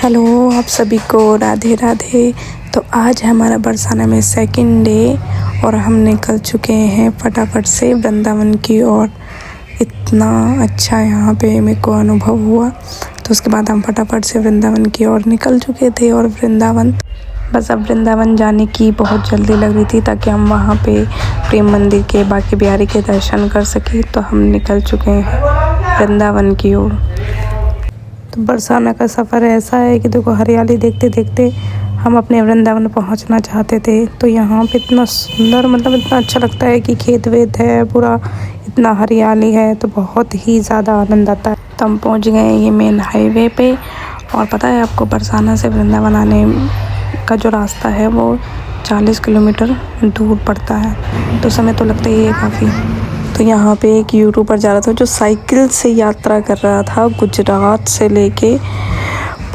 Hello आप सभी को राधे राधे। तो आज है हमारा बरसाना में सेकंड डे और हम निकल चुके हैं फटाफट से वृंदावन की ओर। इतना अच्छा यहाँ पे मेरे को अनुभव हुआ। तो उसके बाद हम फटाफट से वृंदावन की ओर निकल चुके थे और बस अब वृंदावन जाने की बहुत जल्दी लग रही थी ताकि हम वहाँ पे प्रेम मंदिर के बांके बिहारी के दर्शन कर सकें। तो हम निकल चुके हैं वृंदावन की ओर। तो बरसाना का सफ़र ऐसा है कि देखो हरियाली देखते देखते हम अपने वृंदावन पहुंचना चाहते थे। तो यहाँ पे इतना सुंदर मतलब इतना अच्छा लगता है कि खेत वेत है पूरा, इतना हरियाली है तो बहुत ही ज़्यादा आनंद आता है। तो हम पहुँच गए ये मेन हाईवे पे। और पता है आपको बरसाना से वृंदावन आने का जो रास्ता है वो 40 किलोमीटर दूर पड़ता है। तो समय तो लगता ही है काफ़ी। तो यहाँ पे एक यूट्यूबर जा रहा था जो साइकिल से यात्रा कर रहा था गुजरात से लेके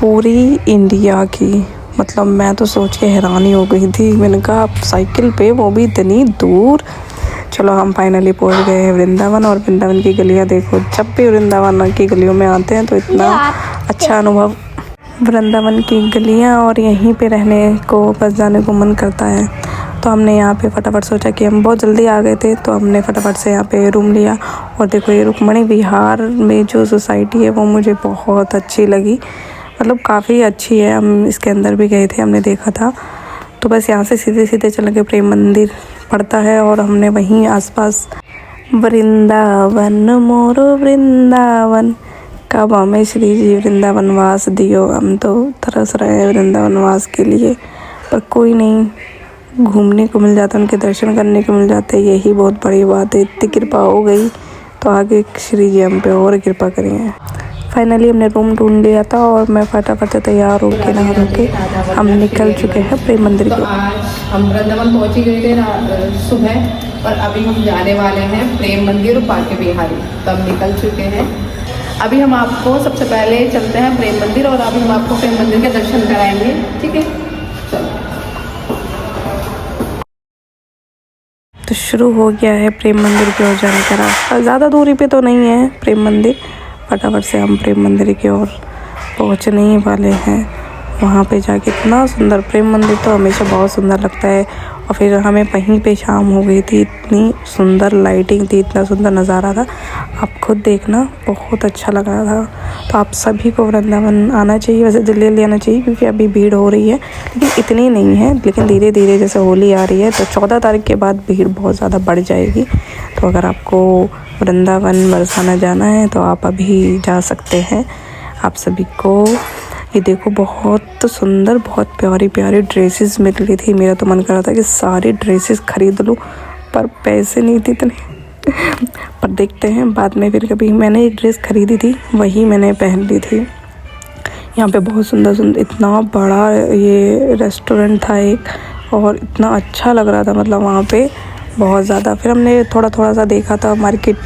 पूरी इंडिया की। मतलब मैं तो सोच के हैरानी हो गई थी। मैंने कहा आप साइकिल पे, वो भी इतनी दूर। चलो हम फाइनली पहुँच गए हैं वृंदावन। और वृंदावन की गलियाँ देखो, जब भी वृंदावन की गलियों में आते हैं तो इतना अच्छा अनुभव। वृंदावन की गलियाँ और यहीं पे रहने को बस जाने को मन करता है। तो हमने यहाँ पे फटाफट सोचा कि हम बहुत जल्दी आ गए थे तो हमने फटाफट से यहाँ पे रूम लिया। और देखो ये रुक्मणी विहार में जो सोसाइटी है वो मुझे बहुत अच्छी लगी, मतलब काफ़ी अच्छी है। हम इसके अंदर भी गए थे, हमने देखा था। तो बस यहाँ से सीधे सीधे चल के प्रेम मंदिर पड़ता है और हमने वहीं आसपास वृंदावन मोरो वृंदावन कब हमें श्री जी वृंदावन वास दियो। हम तो तरस रहे हैं वृंदावन वास के लिए, पर कोई नहीं, घूमने को मिल जाता, उनके दर्शन करने को मिल जाते, यही बहुत बड़ी बात है। इतनी कृपा हो गई तो आगे श्री जी हम पे और कृपा करेंगे। फाइनली हमने रूम ढूंढ लिया था और मैं फटाफट से तैयार होके नहा धो के हम निकल चुके हैं प्रेम मंदिर की। आज हम वृंदावन पहुँच ही गए थे सुबह और अभी हम जाने वाले हैं प्रेम मंदिर और बांके बिहारी। तो हम निकल चुके हैं। अभी हम आपको सबसे पहले चलते हैं प्रेम मंदिर और अभी हम आपको प्रेम मंदिर के दर्शन कराएंगे, ठीक है। चलो तो शुरू हो गया है प्रेम मंदिर की ओर जाने का रास्ता। ज़्यादा दूरी पे तो नहीं है प्रेम मंदिर। फटाफट से हम प्रेम मंदिर की ओर पहुंचने ही वाले हैं। वहाँ पे जाके इतना सुंदर, प्रेम मंदिर तो हमेशा बहुत सुंदर लगता है। और फिर हमें वहीं पे शाम हो गई थी, इतनी सुंदर लाइटिंग थी, इतना सुंदर नज़ारा था, आप खुद देखना, बहुत अच्छा लग रहा था। तो आप सभी को वृंदावन आना चाहिए, वैसे दिल्ली आना चाहिए क्योंकि अभी भीड़ हो रही है, लेकिन इतनी नहीं है। लेकिन धीरे धीरे जैसे होली आ रही है तो 14 तारीख के बाद भीड़ बहुत ज़्यादा बढ़ जाएगी। तो अगर आपको वृंदावन बरसाना जाना है तो आप अभी जा सकते हैं। आप सभी को ये देखो बहुत सुंदर, बहुत प्यारी प्यारी ड्रेसेस मिल रही थी। मेरा तो मन कर रहा था कि सारी ड्रेसेस खरीद लूँ, पर पैसे नहीं थे इतने। पर देखते हैं बाद में फिर कभी। मैंने एक ड्रेस खरीदी थी, वही मैंने पहन ली थी। यहाँ पे बहुत सुंदर सुंदर, इतना बड़ा ये रेस्टोरेंट था एक, और इतना अच्छा लग रहा था, मतलब वहाँ पे बहुत ज़्यादा। फिर हमने थोड़ा थोड़ा सा देखा था, मार्केट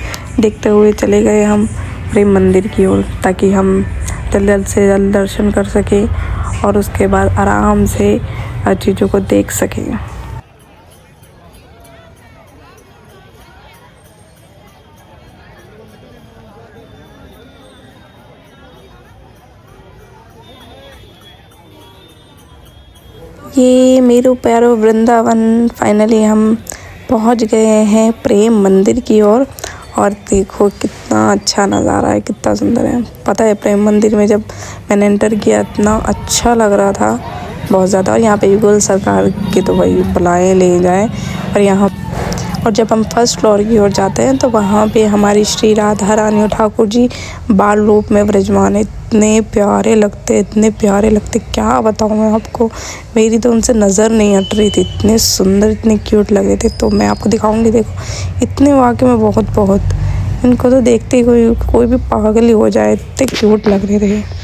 देखते हुए चले गए हम प्रेम मंदिर की ओर, ताकि हम जल्द से जल्द दर्शन कर सकें और उसके बाद आराम से हर चीज़ों को देख सकें। ये मेरे प्यारो वृंदावन, फाइनली हम पहुंच गए हैं प्रेम मंदिर की ओर। और देखो कितना अच्छा नज़ारा है, कितना सुंदर है। पता है प्रेम मंदिर में जब मैंने एंटर किया इतना अच्छा लग रहा था, बहुत ज़्यादा। और यहाँ पे युगल सरकार के तो वही बुलाए ले जाए। और जब हम फर्स्ट फ्लोर की ओर जाते हैं तो वहाँ पे हमारी श्री राधा रानी और ठाकुर जी बाल रूप में विराजमान है। इतने प्यारे लगते, इतने प्यारे लगते, क्या बताऊँ मैं आपको। मेरी तो उनसे नज़र नहीं हट रही थी, इतने सुंदर, इतने क्यूट लगे थे। तो मैं आपको दिखाऊंगी, देखो इतने वाकई में बहुत इनको तो देखते ही कोई भी पागल ही हो जाए, इतने क्यूट लग रहे थे।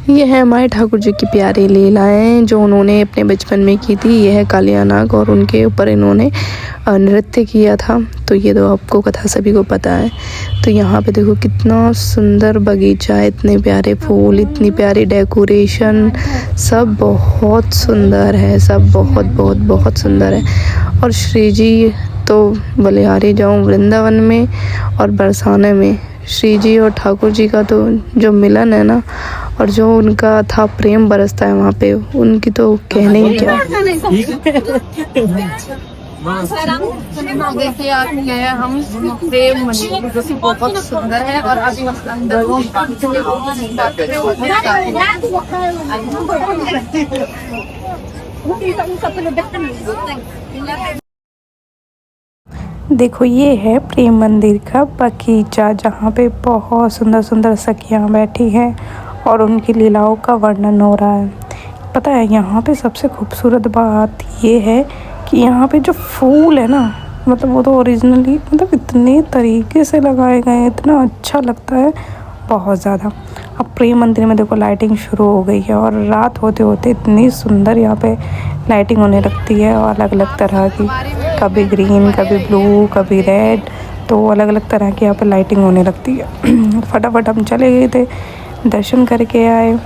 ये है हमारे ठाकुर जी की प्यारी लीलाएं जो उन्होंने अपने बचपन में की थी। यह है कालिया नाग और उनके ऊपर इन्होंने नृत्य किया था। तो ये तो आपको कथा सभी को पता है। तो यहाँ पे देखो कितना सुंदर बगीचा, इतने प्यारे फूल, इतनी प्यारी डेकोरेशन, सब बहुत सुंदर है, सब बहुत बहुत बहुत सुंदर है। और श्री जी तो बलिहारी जाऊँ वृंदावन में और बरसाने में श्री जी और ठाकुर जी का तो जो मिलन है ना, और जो उनका था प्रेम बरसता है वहाँ पे, उनकी तो कहने ही क्या। देखिए आप ये हम प्रेम मंदिर जो कि बहुत सुंदर है और अभी अंदर देखो ये है प्रेम मंदिर का बगीचा जहाँ पे बहुत सुंदर सुंदर सखियाँ बैठी हैं और उनकी लीलाओं का वर्णन हो रहा है। पता है यहाँ पे सबसे खूबसूरत बात ये है कि यहाँ पे जो फूल है ना, मतलब वो तो ओरिजिनली मतलब इतने तरीके से लगाए गए हैं, इतना अच्छा लगता है बहुत ज़्यादा। अब प्रेम मंदिर में देखो लाइटिंग शुरू हो गई है और रात होते होते इतनी सुंदर यहाँ पे लाइटिंग होने लगती है और अलग अलग तरह की, कभी ग्रीन, कभी ब्लू, कभी रेड, तो अलग अलग तरह की यहाँ पे लाइटिंग होने लगती है। फटाफट हम चले गए थे, दर्शन करके आए।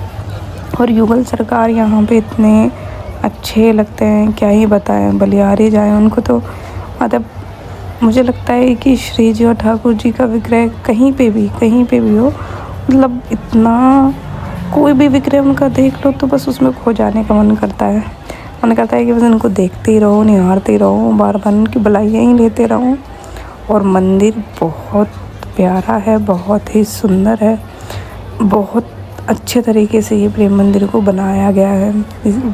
और युगल सरकार यहाँ पे इतने अच्छे लगते हैं, क्या ही बताएं। बलिहारी जाए उनको तो मतलब मुझे लगता है कि श्री जी और ठाकुर जी का विग्रह कहीं पे भी हो, मतलब इतना कोई भी विग्रह उनका देख लो तो बस उसमें खो जाने का मन करता है। मन करता है कि बस इनको देखते ही रहो, निहारते ही रहो, बार बार उनकी बुलाइयाँ ही लेते रहो। और मंदिर बहुत प्यारा है, बहुत ही सुंदर है, बहुत अच्छे तरीके से ये प्रेम मंदिर को बनाया गया है।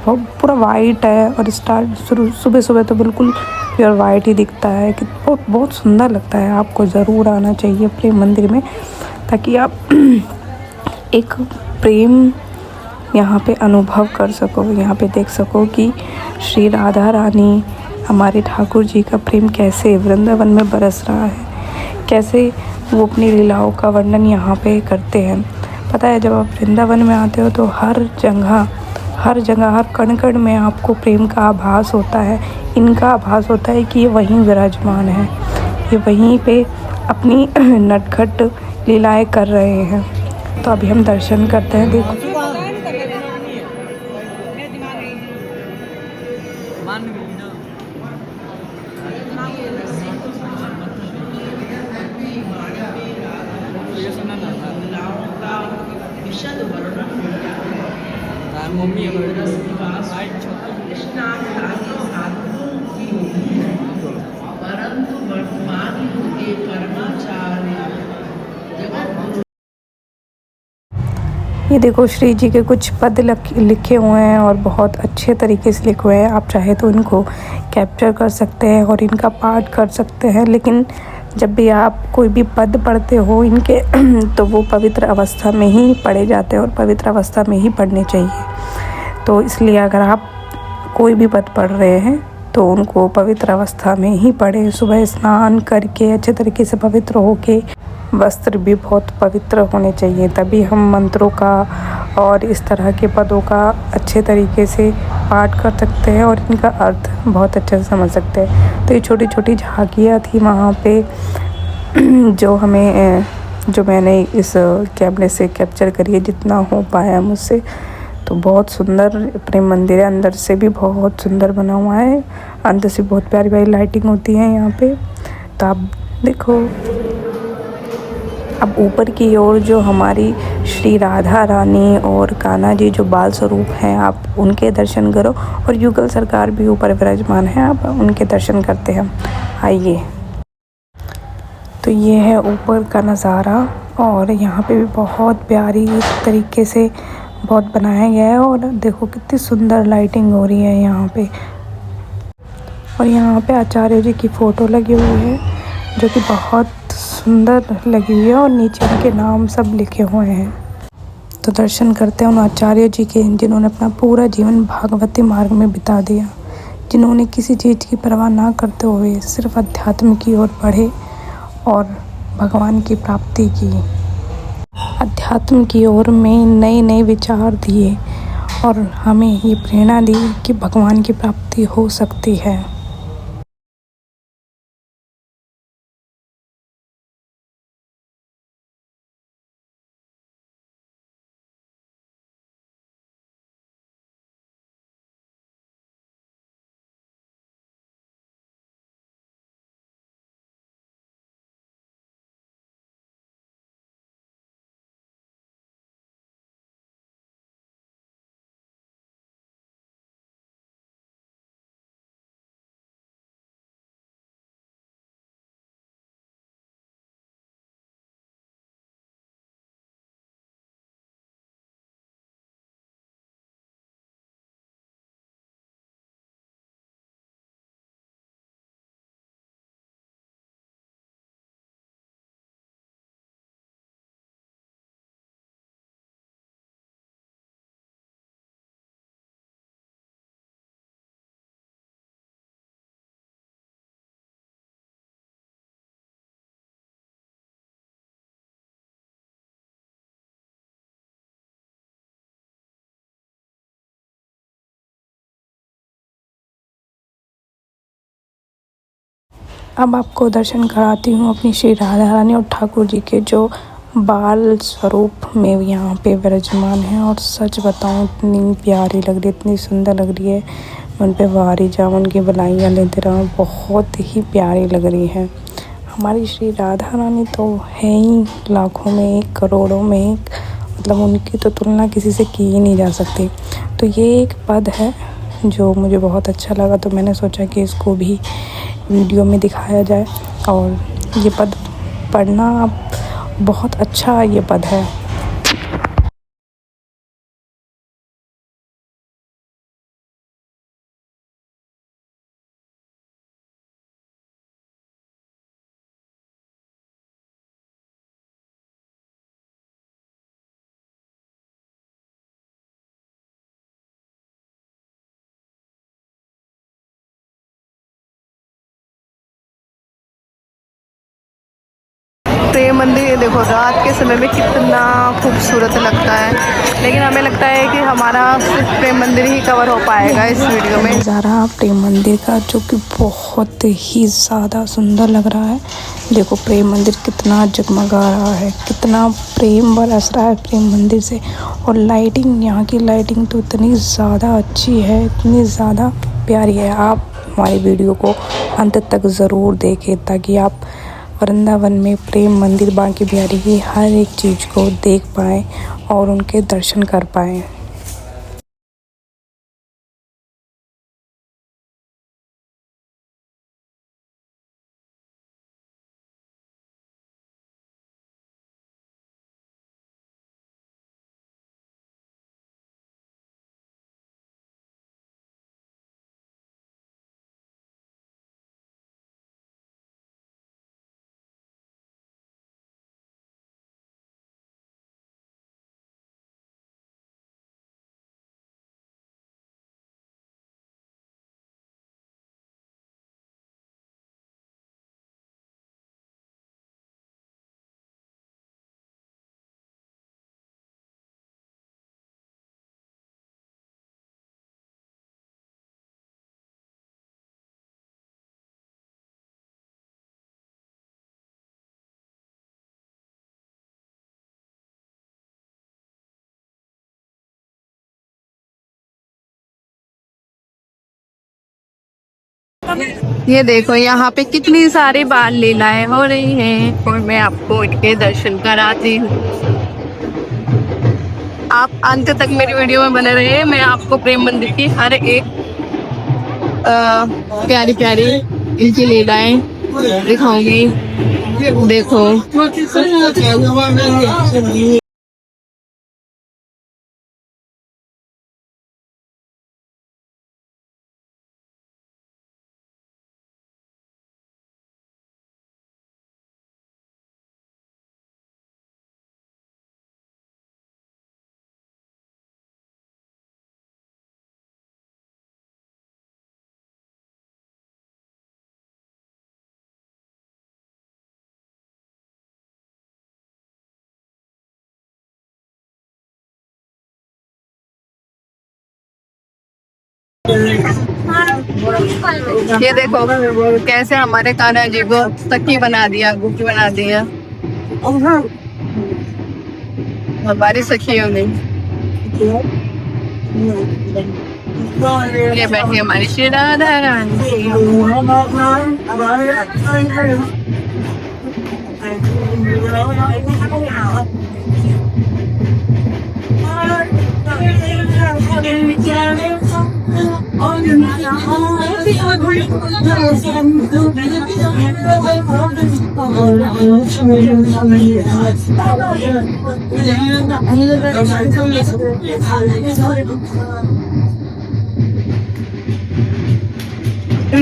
पूरा वाइट है और सुबह सुबह तो बिल्कुल प्योर वाइट ही दिखता है कि बहुत सुंदर लगता है। आपको ज़रूर आना चाहिए प्रेम मंदिर में ताकि आप एक प्रेम यहाँ पे अनुभव कर सको, यहाँ पे देख सको कि श्री राधा रानी हमारे ठाकुर जी का प्रेम कैसे वृंदावन में बरस रहा है, कैसे वो अपनी लीलाओं का वर्णन यहाँ पे करते हैं। पता है जब आप वृंदावन में आते हो तो हर जगह हर कण कण में आपको प्रेम का आभास होता है, इनका आभास होता है कि ये वहीं विराजमान है, ये वहीं पे अपनी नटखट लीलाएं कर रहे हैं। तो अभी हम दर्शन करते हैं। देखो ये देखो श्री जी के कुछ पद लिखे हुए हैं और बहुत अच्छे तरीके से लिखे हुए हैं। आप चाहे तो इनको कैप्चर कर सकते हैं और इनका पाठ कर सकते हैं, लेकिन जब भी आप कोई भी पद पढ़ते हो इनके तो वो पवित्र अवस्था में ही पढ़े जाते हैं और पवित्र अवस्था में ही पढ़ने चाहिए। तो इसलिए अगर आप कोई भी पद पढ़ रहे हैं तो उनको पवित्र अवस्था में ही पढ़ें। सुबह स्नान करके अच्छे तरीके से पवित्र होके, वस्त्र भी बहुत पवित्र होने चाहिए, तभी हम मंत्रों का और इस तरह के पदों का अच्छे तरीके से पाठ कर सकते हैं और इनका अर्थ बहुत अच्छे से समझ सकते हैं। तो ये छोटी छोटी झांकियाँ थी वहाँ पे जो मैंने इस कैमरे से कैप्चर करी है जितना हो पाया मुझसे। तो बहुत सुंदर प्रेम मंदिर है, अंदर से भी बहुत सुंदर बना हुआ है, अंदर से बहुत प्यारी प्यारी लाइटिंग होती है यहाँ पे। तो आप देखो अब ऊपर की ओर जो हमारी श्री राधा रानी और कान्हा जी जो बाल स्वरूप हैं, आप उनके दर्शन करो। और युगल सरकार भी ऊपर विराजमान है, आप उनके दर्शन करते हैं। आइए, तो ये है ऊपर का नज़ारा और यहाँ पे भी बहुत प्यारी तरीके से बहुत बनाया गया है। और देखो कितनी सुंदर लाइटिंग हो रही है यहाँ पे। और यहाँ पे आचार्य जी की फ़ोटो लगी हुई है जो कि बहुत सुंदर लगी हुई है और नीचे उनके नाम सब लिखे हुए हैं। तो दर्शन करते हैं उन आचार्य जी के जिन्होंने अपना पूरा जीवन भागवती मार्ग में बिता दिया, जिन्होंने किसी चीज़ की परवाह ना करते हुए सिर्फ अध्यात्म की ओर बढ़े और भगवान की प्राप्ति की। अध्यात्म की ओर में नए नए विचार दिए और हमें ये प्रेरणा दी कि भगवान की प्राप्ति हो सकती है। अब आपको दर्शन कराती हूँ अपनी श्री राधा रानी और ठाकुर जी के, जो बाल स्वरूप में यहाँ पे विराजमान हैं। और सच बताऊँ, इतनी प्यारी लग रही है, इतनी सुंदर लग रही है। उन पे वारी जामुन की बलाइयाँ लेते रहो, बहुत ही प्यारी लग रही है। हमारी श्री राधा रानी तो है ही लाखों में एक, करोड़ों में एक, मतलब उनकी तो तुलना किसी से की ही नहीं जा सकती। तो ये एक पद है जो मुझे बहुत अच्छा लगा, तो मैंने सोचा कि इसको भी वीडियो में दिखाया जाए। और ये पद पढ़ना बहुत अच्छा ये पद है। प्रेम मंदिर ये देखो रात के समय में कितना खूबसूरत लगता है, लेकिन हमें लगता है कि हमारा सिर्फ प्रेम मंदिर ही कवर हो पाएगा इस वीडियो में। नज़ारा प्रेम मंदिर का, जो कि बहुत ही ज़्यादा सुंदर लग रहा है। देखो प्रेम मंदिर कितना जगमगा रहा है, कितना प्रेम बरस रहा है प्रेम मंदिर से। और लाइटिंग, यहाँ की लाइटिंग तो इतनी ज़्यादा अच्छी है, इतनी ज़्यादा प्यारी है। आप हमारी वीडियो को अंत तक ज़रूर देखें ताकि आप वृंदावन में प्रेम मंदिर बांके बिहारी की हर एक चीज़ को देख पाएँ और उनके दर्शन कर पाएँ। ये देखो यहाँ पे कितनी सारी बाल लीलाएं हो रही हैं और मैं आपको इनके दर्शन कराती हूँ। आप अंत तक मेरी वीडियो में बने रहिए, मैं आपको प्रेम मंदिर की हर एक प्यारी प्यारी इनकी लीलाएं दिखाऊंगी। देखो ये देखो कैसे हमारे कान्हा जी को सखी बना दिया, गुफी बना दिया, हमारी सखी हो गई। ये बैठी हमारी श्री राधा रानी।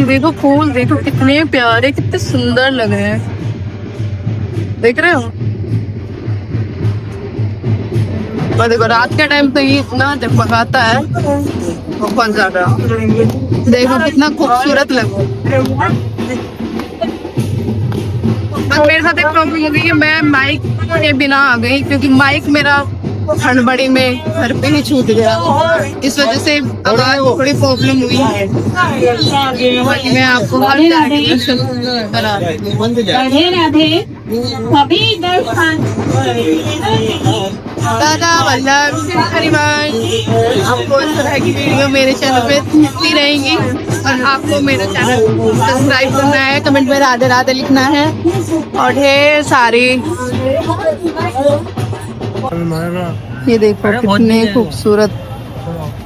देखो फूल, देखो कितने प्यारे, कितने सुंदर लग रहे हैं, देख रहे हो। और देखो रात के टाइम तो ये इतना जगमगाता है बहुत ज्यादा। देखो कितना खूबसूरत लग रहा है। बस मेरे साथ एक प्रॉब्लम हो गई कि मैं माइक के बिना आ गई, क्योंकि माइक मेरा हड़बड़ी में घर पे ही छूट गया, इस वजह से आवाज थोड़ी प्रॉब्लम हुई है। मैं आपको करा दादा वल्लभ सिंह हरिवाल। आपको इस तरह की वीडियो मेरे चैनल पे मिलती रहेंगी, और आपको मेरा चैनल सब्सक्राइब करना है, कमेंट में राधे राधे लिखना है, और ढेर सारी। ये देखो कितने खूबसूरत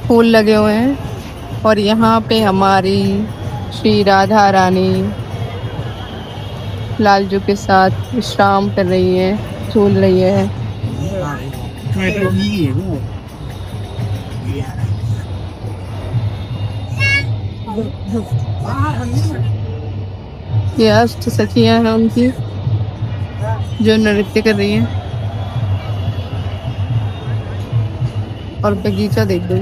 फूल लगे हुए हैं, और यहाँ पे हमारी श्री राधा रानी लालजू के साथ विश्राम कर रही है, झूल रही है। ये अष्ट सखियां हैं उनकी, जो नृत्य कर रही हैं। और बगीचा देख दो,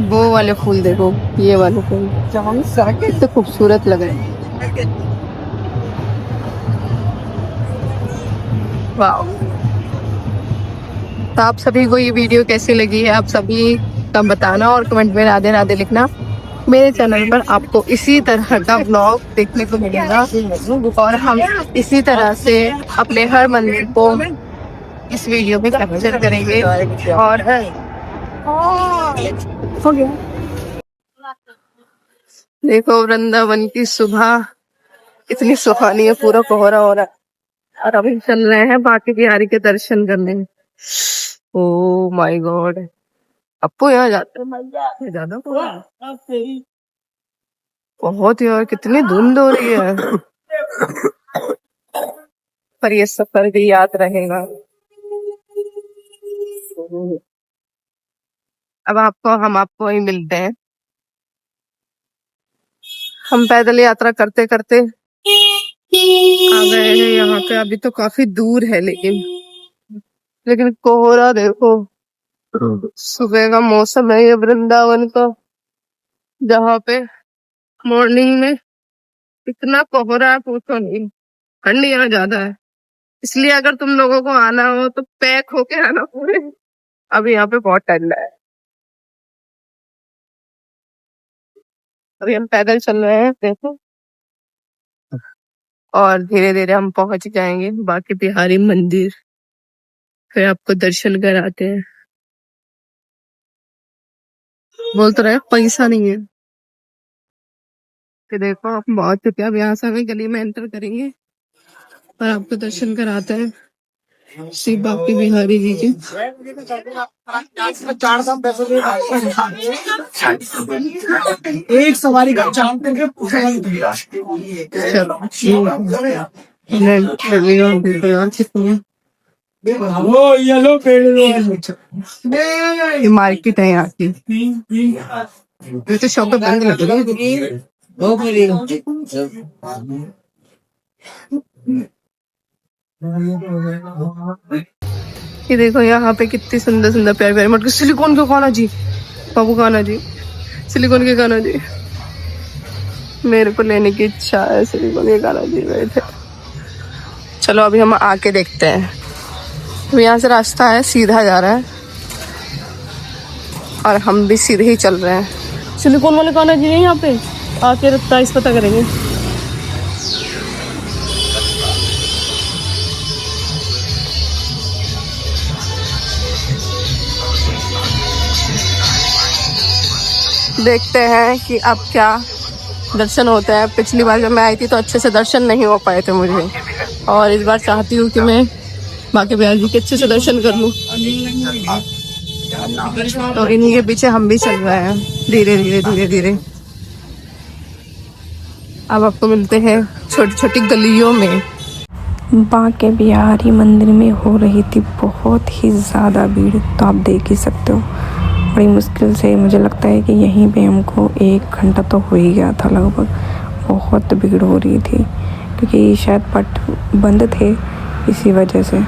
वो वाले फूल देखो, ये वाले फूल तो खूबसूरत लग रहे हैं। वाह। तो आप सभी को ये वीडियो कैसी लगी है, आप सभी का बताना, और कमेंट में राधे राधे लिखना। मेरे चैनल पर आपको इसी तरह का व्लॉग देखने को मिलेगा, और हम इसी तरह से अपने हर मंदिर को इस वीडियो में कैप्चर करेंगे। और हो गया, देखो वृंदावन की सुबह इतनी सुहानी है, पूरा कोहरा हो रहा है, और अभी चल रहे हैं बांके बिहारी के दर्शन करने। ओ माय गॉड, आपको यहाँ जाते हैं ज्यादा बहुत यार, कितनी धुंध हो रही है, पर ये सफर भी याद रहेगा। अब हम आपको ही मिलते हैं। हम पैदल यात्रा करते करते आ गए हैं यहाँ पे। अभी तो काफी दूर है, लेकिन कोहरा देखो, सुबह का मौसम है ये वृंदावन का, जहाँ पे मॉर्निंग में इतना कोहरा है पूछो नहीं, ठंड यहाँ ज्यादा है। इसलिए अगर तुम लोगों को आना हो तो पैक होके आना पूरे, अभी यहाँ पे बहुत ठंड है। अभी हम पैदल चल रहे हैं देखो, और धीरे धीरे हम पहुंच जाएंगे बांके बिहारी मंदिर, फिर आपको दर्शन कराते हैं। बोल तो रहे पैसा नहीं है, कि देखो आप बहुत रुपया, अब यहाँ से हमें गली में एंटर करेंगे और आपको दर्शन कराते हैं श्री बांके बिहारी जी के। एक सवारी ये मार्केट है यहाँ की, ये तो शॉप बंद लग रही है। ये देखो यहाँ पे कितनी सुंदर सुंदर प्यारे प्यारे मटके, सिलिकॉन के कान्हा जी, बाबू कान्हा जी, सिलिकॉन के कान्हा जी। मेरे को लेने की इच्छा है, सिलिकॉन के कान्हा जी गए थे। चलो अभी हम आके देखते हैं। तो यहाँ से रास्ता है, सीधा जा रहा है, और हम भी सीधे ही चल रहे हैं। सिलिकॉन वाले कौन है जी यहाँ पे आके प्राइस पता करेंगे। देखते हैं कि अब क्या दर्शन होता है। पिछली बार जब मैं आई थी तो अच्छे से दर्शन नहीं हो पाए थे मुझे, और इस बार चाहती हूँ कि मैं बांके बिहारी जी के अच्छे से दर्शन कर लूँ। तो इन्हीं के पीछे हम भी चल रहे हैं धीरे धीरे धीरे धीरे। अब आपको मिलते हैं छोटी छोटी गलियों में। बांके बिहारी मंदिर में हो रही थी बहुत ही ज़्यादा भीड़, तो आप देख ही सकते हो। बड़ी मुश्किल से मुझे लगता है कि यहीं पे हमको 1 घंटा तो हो ही गया था लगभग। बहुत भीड़ हो रही थी क्योंकि शायद पट बंद थे इसी वजह से।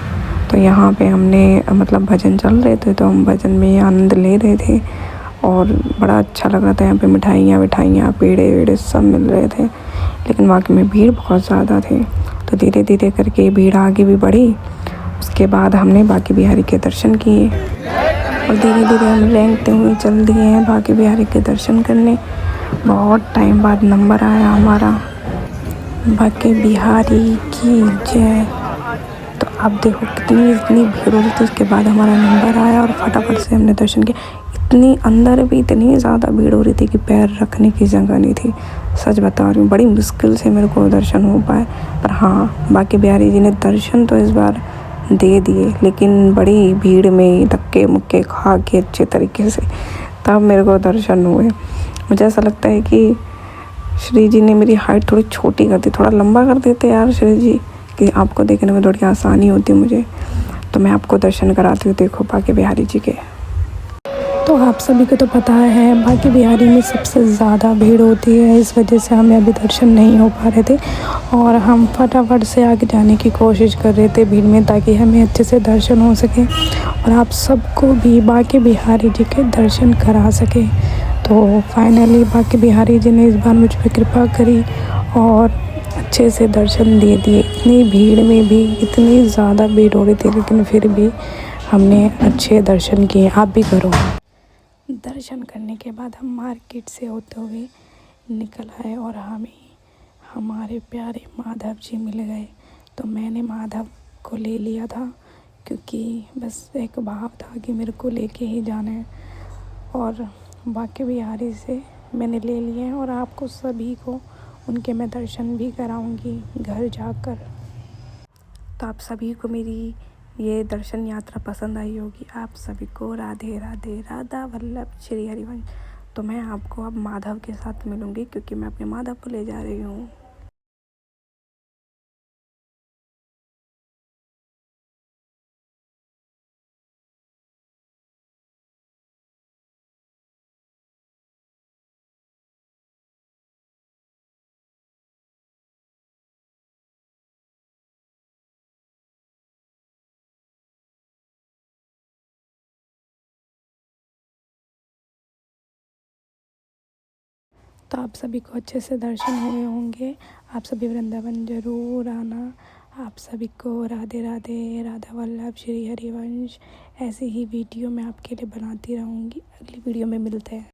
तो यहाँ पे हमने मतलब भजन चल रहे थे तो हम भजन में आनंद ले रहे थे और बड़ा अच्छा लग रहा था। यहाँ पे मिठाइयाँ पेड़े वेड़े सब मिल रहे थे, लेकिन वाकई में भीड़ बहुत ज़्यादा थी। तो धीरे धीरे करके भीड़ आगे भी बढ़ी। उसके बाद हमने बांके बिहारी के दर्शन किए और धीरे धीरे हम रेंगते हुए चल दिए हैं बांके बिहारी के दर्शन करने। बहुत टाइम बाद नंबर आया हमारा। बांके बिहारी की जय। तो आप देखो इतनी भीड़ हो रही थी, उसके बाद हमारा नंबर आया और फटाफट से हमने दर्शन किया। इतनी अंदर भी इतनी ज़्यादा भीड़ हो रही थी कि पैर रखने की जगह नहीं थी। सच बता रही हूँ, बड़ी मुश्किल से मेरे को दर्शन हो पाए। पर हाँ, बांके बिहारी जी ने दर्शन तो इस बार दे दिए, लेकिन बड़ी भीड़ में धक्के मुक्के खा के अच्छे तरीके से तब मेरे को दर्शन हुए। मुझे ऐसा लगता है कि श्री जी ने मेरी हाइट थोड़ी छोटी कर दी, थोड़ा लंबा कर देते यार श्री जी, कि आपको देखने में थोड़ी आसानी होती मुझे। तो मैं आपको दर्शन कराती हूँ, देखो बांके बिहारी जी के। तो आप सभी को तो पता है बांके बिहारी में सबसे ज़्यादा भीड़ होती है, इस वजह से हमें अभी दर्शन नहीं हो पा रहे थे और हम फटाफट से आगे जाने की कोशिश कर रहे थे भीड़ में, ताकि हमें अच्छे से दर्शन हो सके और आप सबको भी बांके बिहारी जी के दर्शन करा सके। तो फाइनली बांके बिहारी जी ने इस बार मुझ पर कृपा करी और अच्छे से दर्शन दे दिए। इतनी भीड़ में भी इतनी ज़्यादा भीड़ हो रही थी, लेकिन फिर भी हमने अच्छे दर्शन किए। आप भी करो। दर्शन करने के बाद हम मार्केट से होते हुए निकल आए और हमें हमारे प्यारे माधव जी मिल गए। तो मैंने माधव को ले लिया था क्योंकि बस एक भाव था कि मेरे को लेके ही जाना है, और बांके बिहारी से मैंने ले लिए हैं और आपको सभी को उनके मैं दर्शन भी कराऊंगी घर जाकर। तो आप सभी को मेरी ये दर्शन यात्रा पसंद आई होगी। आप सभी को राधे राधे, राधा वल्लभ श्री हरिवंश। तो मैं आपको अब माधव के साथ मिलूँगी क्योंकि मैं अपने माधव को ले जा रही हूँ। तो आप सभी को अच्छे से दर्शन हुए होंगे। आप सभी वृंदावन ज़रूर आना। आप सभी को राधे राधे, राधा वल्लभ श्री हरिवंश। ऐसी ही वीडियो मैं आपके लिए बनाती रहूँगी। अगली वीडियो में मिलते हैं।